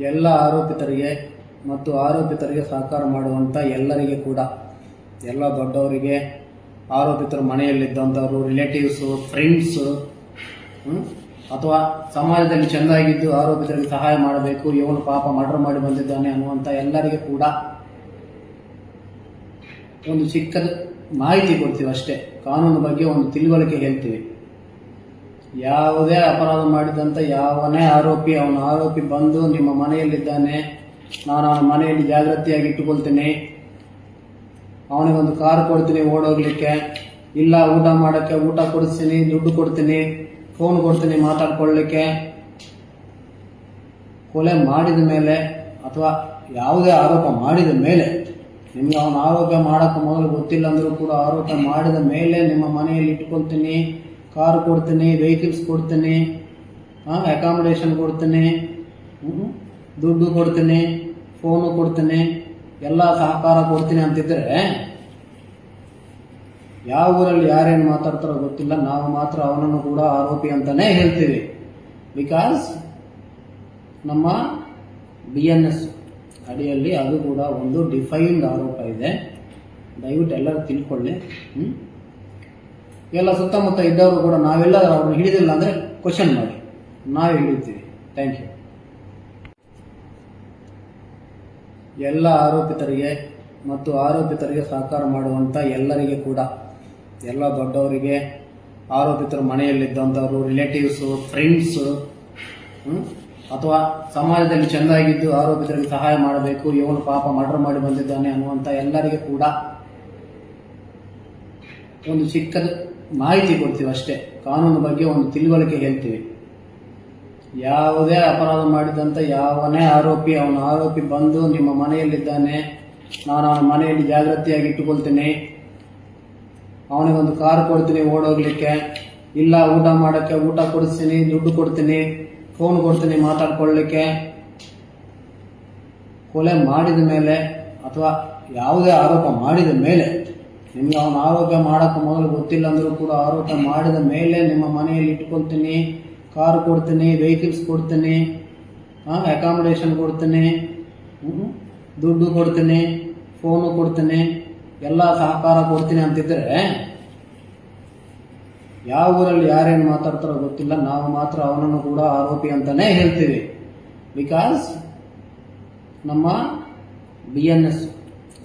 ಎಲ್ಲ ಆರೋಪಿತರಿಗೆ ಮತ್ತು ಆರೋಪಿತರಿಗೆ ಸಹಕಾರ ಮಾಡುವಂಥ ಎಲ್ಲರಿಗೆ ಕೂಡ, ಎಲ್ಲ ದೊಡ್ಡವರಿಗೆ, ಆರೋಪಿತರ ಮನೆಯಲ್ಲಿದ್ದಂಥವರು, ರಿಲೇಟಿವ್ಸು, ಫ್ರೆಂಡ್ಸು, ಅಥವಾ ಸಮಾಜದಲ್ಲಿ ಚೆಂದಾಗಿದ್ದು ಆರೋಪಿತರಿಗೆ ಸಹಾಯ ಮಾಡಬೇಕು, ಇವನು ಪಾಪ ಮರ್ಡರ್ ಮಾಡಿ ಬಂದಿದ್ದಾನೆ ಅನ್ನುವಂಥ ಎಲ್ಲರಿಗೆ ಕೂಡ ಒಂದು ಚಿಕ್ಕದ ಮಾಹಿತಿ ಕೊಡ್ತೀವಿ ಅಷ್ಟೇ. ಕಾನೂನು ಬಗ್ಗೆ ಒಂದು ತಿಳುವಳಿಕೆ ಹೇಳ್ತೀವಿ. ಯಾವುದೇ ಅಪರಾಧ ಮಾಡಿದಂಥ ಯಾವನೇ ಅವನ ಆರೋಪಿ ಬಂದು ನಿಮ್ಮ ಮನೆಯಲ್ಲಿದ್ದಾನೆ, ನಾನು ಅವನ ಮನೆಯಲ್ಲಿ ಜಾಗೃತಿಯಾಗಿ ಇಟ್ಟುಕೊಳ್ತೀನಿ, ಅವನಿಗೊಂದು ಕಾರ್ ಕೊಡ್ತೀನಿ ಓಡೋಗ್ಲಿಕ್ಕೆ, ಇಲ್ಲ ಊಟ ಮಾಡೋಕ್ಕೆ ಊಟ ಕೊಡಿಸ್ತೀನಿ, ದುಡ್ಡು ಕೊಡ್ತೀನಿ, ಫೋನ್ ಕೊಡ್ತೀನಿ ಮಾತಾಡ್ಕೊಳ್ಳಿಕ್ಕೆ, ಕೊಲೆ ಮಾಡಿದ ಮೇಲೆ ಅಥವಾ ಯಾವುದೇ ಆರೋಪ ಮಾಡಿದ ಮೇಲೆ, ನಿಮ್ಗೆ ಅವನ ಆರೋಪ ಮಾಡೋಕ್ಕೆ ಮೊದಲು ಗೊತ್ತಿಲ್ಲ ಅಂದರೂ ಕೂಡ ಆರೋಪ ಮಾಡಿದ ಮೇಲೆ ನಿಮ್ಮ ಮನೆಯಲ್ಲಿ ಇಟ್ಕೊಳ್ತೀನಿ, ಕಾರ್ ಕೊಡ್ತೀನಿ, ವೆಹಿಕಲ್ಸ್ ಕೊಡ್ತೀನಿ, ಅಕಾಮಿಡೇಷನ್ ಕೊಡ್ತೀನಿ, ದುಡ್ಡು ಕೊಡ್ತೀನಿ, ಫೋನು ಕೊಡ್ತೀನಿ, ಎಲ್ಲ ಸಹಕಾರ ಕೊಡ್ತೀನಿ ಅಂತಿದ್ರೆ, ಯಾವ ಊರಲ್ಲಿ ಯಾರೇನು ಮಾತಾಡ್ತಾರೋ ಗೊತ್ತಿಲ್ಲ, ನಾವು ಮಾತ್ರ ಅವನನ್ನು ಕೂಡ ಆರೋಪಿ ಅಂತಾನೆ ಹೇಳ್ತೀವಿ. ಬಿಕಾಸ್ ನಮ್ಮ BNS ಅಡಿಯಲ್ಲಿ ಅದು ಕೂಡ ಒಂದು ಡಿಫೈನ್ಡ್ ಆರೋಪ ಇದೆ. ದಯವಿಟ್ಟು ಎಲ್ಲರೂ ತಿಳ್ಕೊಳ್ಳಿ. ಎಲ್ಲ ಸುತ್ತಮುತ್ತ ಇದ್ದವರು ಕೂಡ ನಾವೆಲ್ಲ ಅವ್ರನ್ನ ಹಿಡಿದಿಲ್ಲ ಅಂದರೆ ಕ್ವಶನ್ ಮಾಡಿ, ನಾವು ಹಿಡಿತೀವಿ. Thank you. ಎಲ್ಲ ಆರೋಪಿತರಿಗೆ ಮತ್ತು ಆರೋಪಿತರಿಗೆ ಸಹಕಾರ ಮಾಡುವಂಥ ಎಲ್ಲರಿಗೆ ಕೂಡ, ಎಲ್ಲ ದೊಡ್ಡವರಿಗೆ, ಆರೋಪಿತರ ಮನೆಯಲ್ಲಿದ್ದಂಥವರು, ರಿಲೇಟಿವ್ಸು, ಫ್ರೆಂಡ್ಸು, ಅಥವಾ ಸಮಾಜದಲ್ಲಿ ಚೆಂದಾಗಿದ್ದು ಆರೋಪಿತರಿಗೆ ಸಹಾಯ ಮಾಡಬೇಕು, ಇವನು ಪಾಪ ಮರ್ಡರ್ ಮಾಡಿ ಬಂದಿದ್ದಾನೆ ಅನ್ನುವಂಥ ಎಲ್ಲರಿಗೆ ಕೂಡ ಒಂದು ಚಿಕ್ಕದ ಮಾಹಿತಿ ಕೊಡ್ತೀವಿ ಅಷ್ಟೇ. ಕಾನೂನು ಬಗ್ಗೆ ಒಂದು ತಿಳುವಳಿಕೆ ಹೇಳ್ತೀವಿ. ಯಾವುದೇ ಅಪರಾಧ ಮಾಡಿದಂಥ ಯಾವನೇ ಅವನ ಆರೋಪಿ ಬಂದು ನಿಮ್ಮ ಮನೆಯಲ್ಲಿದ್ದಾನೆ, ನಾನು ಅವನ ಮನೆಯಲ್ಲಿ ಜಾಗೃತಿಯಾಗಿ ಇಟ್ಟುಕೊಳ್ತೀನಿ, ಅವನಿಗೊಂದು ಕಾರ್ ಕೊಡ್ತೀನಿ ಓಡೋಗ್ಲಿಕ್ಕೆ, ಇಲ್ಲ ಊಟ ಮಾಡೋಕ್ಕೆ ಊಟ ಕೊಡಿಸ್ತೀನಿ, ದುಡ್ಡು ಕೊಡ್ತೀನಿ, ಫೋನ್ ಕೊಡ್ತೀನಿ ಮಾತಾಡ್ಕೊಳ್ಳಿಕ್ಕೆ, ಕೊಲೆ ಮಾಡಿದ ಮೇಲೆ ಅಥವಾ ಯಾವುದೇ ಆರೋಪ ಮಾಡಿದ ಮೇಲೆ, ನಿಮ್ಗೆ ಅವನ ಆರೋಪ ಮಾಡೋಕ್ಕೆ ಮೊದಲು ಗೊತ್ತಿಲ್ಲ ಅಂದರೂ ಕೂಡ ಆರೋಪ ಮಾಡಿದ ಮೇಲೆ ನಿಮ್ಮ ಮನೆಯಲ್ಲಿ ಇಟ್ಕೊಳ್ತೀನಿ, ಕಾರ್ ಕೊಡ್ತೀನಿ, ವೆಹಿಕಲ್ಸ್ ಕೊಡ್ತೀನಿ, ಅಕಾಮಿಡೇಷನ್ ಕೊಡ್ತೀನಿ, ದುಡ್ಡು ಕೊಡ್ತೀನಿ, ಫೋನು ಕೊಡ್ತೀನಿ, ಎಲ್ಲ ಸಹಕಾರ ಕೊಡ್ತೀನಿ ಅಂತಿದ್ರೆ, ಯಾವ ಊರಲ್ಲಿ ಯಾರೇನು ಮಾತಾಡ್ತಾರೋ ಗೊತ್ತಿಲ್ಲ, ನಾವು ಮಾತ್ರ ಅವನನ್ನು ಕೂಡ ಆರೋಪಿ ಅಂತಾನೆ ಹೇಳ್ತೀವಿ. ಬಿಕಾಸ್ ನಮ್ಮ BNS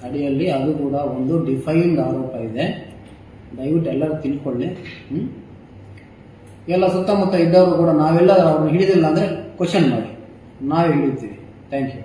ಅಡಿಯಲ್ಲಿ ಅದು ಕೂಡ ಒಂದು ಡಿಫೈನ್ಡ್ ಆರೋಪ ಇದೆ. ದಯವಿಟ್ಟು ಎಲ್ಲರೂ ತಿಳ್ಕೊಳ್ಳಿ. ಎಲ್ಲ ಸುತ್ತಮುತ್ತ ಇದ್ದವರು ಕೂಡ ನಾವೆಲ್ಲ ಅವ್ರನ್ನ ಹಿಡಿದಿಲ್ಲ ಅಂದರೆ ಕ್ವಶನ್ ಮಾಡಿ, ನಾವು ಹಿಡಿತೀವಿ. Thank you.